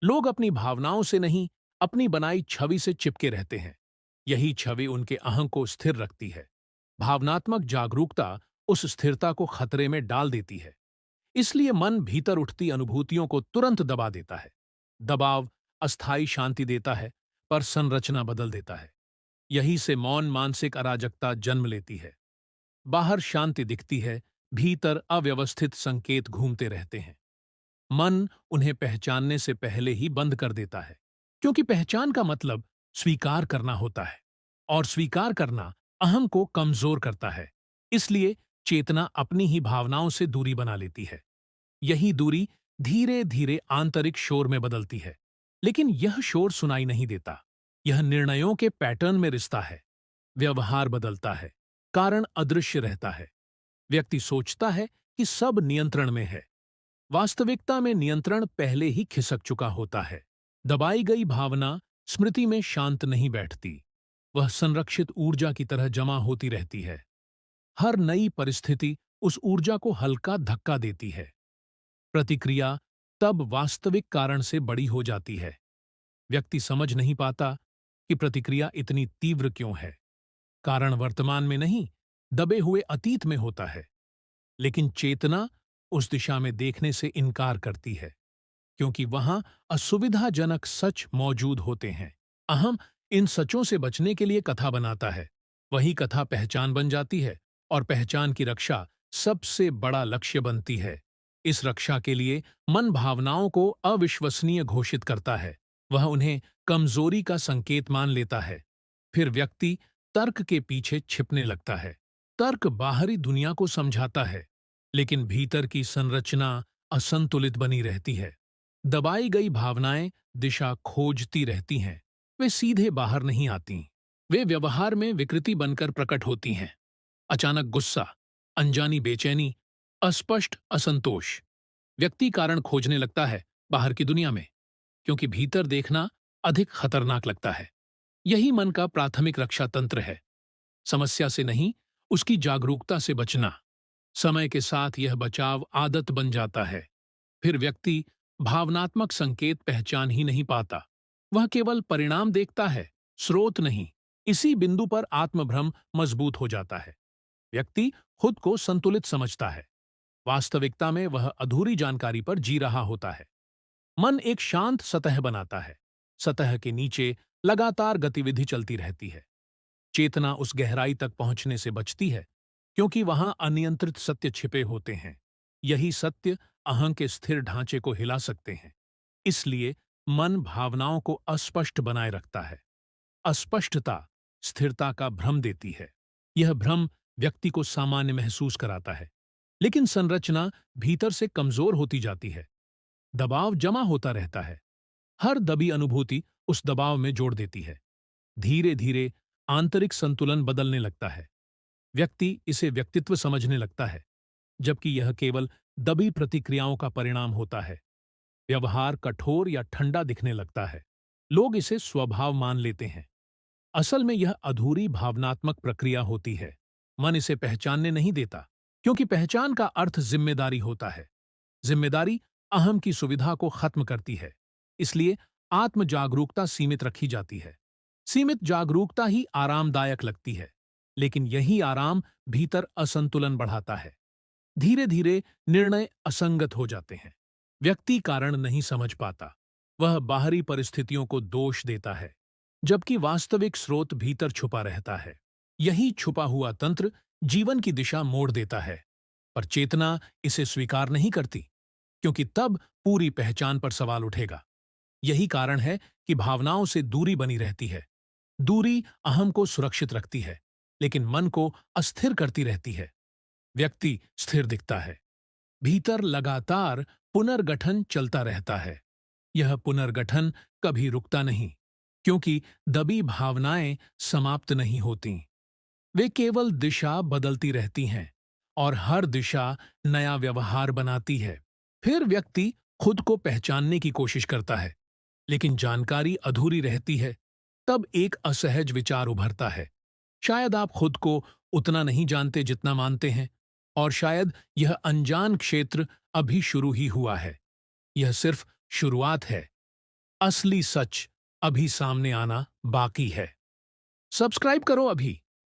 लोग अपनी भावनाओं से नहीं, अपनी बनाई छवि से चिपके रहते हैं। यही छवि उनके अहं को स्थिर रखती है। भावनात्मक जागरूकता उस स्थिरता को खतरे में डाल देती है। इसलिए मन भीतर उठती अनुभूतियों को तुरंत दबा देता है। दबाव अस्थायी शांति देता है, पर संरचना बदल देता है। यही से मौन मानसिक अराजकता जन्म लेती है। बाहर शांति दिखती है, भीतर अव्यवस्थित संकेत घूमते रहते हैं। मन उन्हें पहचानने से पहले ही बंद कर देता है, क्योंकि पहचान का मतलब स्वीकार करना होता है, और स्वीकार करना अहम को कमजोर करता है। इसलिए चेतना अपनी ही भावनाओं से दूरी बना लेती है। यही दूरी धीरे धीरे आंतरिक शोर में बदलती है। लेकिन यह शोर सुनाई नहीं देता। यह निर्णयों के पैटर्न में रिश्ता है। व्यवहार बदलता है, कारण अदृश्य रहता है। व्यक्ति सोचता है कि सब नियंत्रण में है। वास्तविकता में नियंत्रण पहले ही खिसक चुका होता है। दबाई गई भावना स्मृति में शांत नहीं बैठती। वह संरक्षित ऊर्जा की तरह जमा होती रहती है। हर नई परिस्थिति उस ऊर्जा को हल्का धक्का देती है। प्रतिक्रिया तब वास्तविक कारण से बड़ी हो जाती है। व्यक्ति समझ नहीं पाता कि प्रतिक्रिया इतनी तीव्र क्यों है। कारण वर्तमान में नहीं, दबे हुए अतीत में होता है। लेकिन चेतना उस दिशा में देखने से इनकार करती है, क्योंकि वहां असुविधाजनक सच मौजूद होते हैं। अहम इन सचों से बचने के लिए कथा बनाता है। वही कथा पहचान बन जाती है, और पहचान की रक्षा सबसे बड़ा लक्ष्य बनती है। इस रक्षा के लिए मन भावनाओं को अविश्वसनीय घोषित करता है। वह उन्हें कमजोरी का संकेत मान लेता है। फिर व्यक्ति तर्क के पीछे छिपने लगता है। तर्क बाहरी दुनिया को समझाता है, लेकिन भीतर की संरचना असंतुलित बनी रहती है। दबाई गई भावनाएं दिशा खोजती रहती हैं। वे सीधे बाहर नहीं आती। वे व्यवहार में विकृति बनकर प्रकट होती हैं। अचानक गुस्सा, अनजानी बेचैनी, अस्पष्ट असंतोष। व्यक्ति कारण खोजने लगता है बाहर की दुनिया में, क्योंकि भीतर देखना अधिक खतरनाक लगता है। यही मन का प्राथमिक रक्षा तंत्र है। समस्या से नहीं, उसकी जागरूकता से बचना। समय के साथ यह बचाव आदत बन जाता है। फिर व्यक्ति भावनात्मक संकेत पहचान ही नहीं पाता। वह केवल परिणाम देखता है, स्रोत नहीं। इसी बिंदु पर आत्मभ्रम मजबूत हो जाता है। व्यक्ति खुद को संतुलित समझता है। वास्तविकता में वह अधूरी जानकारी पर जी रहा होता है। मन एक शांत सतह बनाता है। सतह के नीचे लगातार गतिविधि चलती रहती है। चेतना उस गहराई तक पहुंचने से बचती है, क्योंकि वहां अनियंत्रित सत्य छिपे होते हैं। यही सत्य अहं के स्थिर ढांचे को हिला सकते हैं। इसलिए मन भावनाओं को अस्पष्ट बनाए रखता है। अस्पष्टता स्थिरता का भ्रम देती है। यह भ्रम व्यक्ति को सामान्य महसूस कराता है, लेकिन संरचना भीतर से कमजोर होती जाती है। दबाव जमा होता रहता है। हर दबी अनुभूति उस दबाव में जोड़ देती है। धीरे धीरे आंतरिक संतुलन बदलने लगता है। व्यक्ति इसे व्यक्तित्व समझने लगता है, जबकि यह केवल दबी प्रतिक्रियाओं का परिणाम होता है। व्यवहार कठोर या ठंडा दिखने लगता है। लोग इसे स्वभाव मान लेते हैं। असल में यह अधूरी भावनात्मक प्रक्रिया होती है। मन इसे पहचानने नहीं देता, क्योंकि पहचान का अर्थ जिम्मेदारी होता है। जिम्मेदारी अहम की सुविधा को खत्म करती है। इसलिए आत्म जागरूकता सीमित रखी जाती है। सीमित जागरूकता ही आरामदायक लगती है, लेकिन यही आराम भीतर असंतुलन बढ़ाता है। धीरे धीरे निर्णय असंगत हो जाते हैं। व्यक्ति कारण नहीं समझ पाता। वह बाहरी परिस्थितियों को दोष देता है, जबकि वास्तविक स्रोत भीतर छुपा रहता है। यही छुपा हुआ तंत्र जीवन की दिशा मोड़ देता है। पर चेतना इसे स्वीकार नहीं करती, क्योंकि तब पूरी पहचान पर सवाल उठेगा। यही कारण है कि भावनाओं से दूरी बनी रहती है। दूरी अहम को सुरक्षित रखती है, लेकिन मन को अस्थिर करती रहती है। व्यक्ति स्थिर दिखता है। भीतर लगातार पुनर्गठन चलता रहता है। यह पुनर्गठन कभी रुकता नहीं, क्योंकि दबी भावनाएं समाप्त नहीं होती। वे केवल दिशा बदलती रहती हैं, और हर दिशा नया व्यवहार बनाती है। फिर व्यक्ति खुद को पहचानने की कोशिश करता है, लेकिन जानकारी अधूरी रहती है। तब एक असहज विचार उभरता है। शायद आप खुद को उतना नहीं जानते जितना मानते हैं, और शायद यह अनजान क्षेत्र अभी शुरू ही हुआ है। यह सिर्फ शुरुआत है। असली सच अभी सामने आना बाकी है। सब्सक्राइब करो अभी।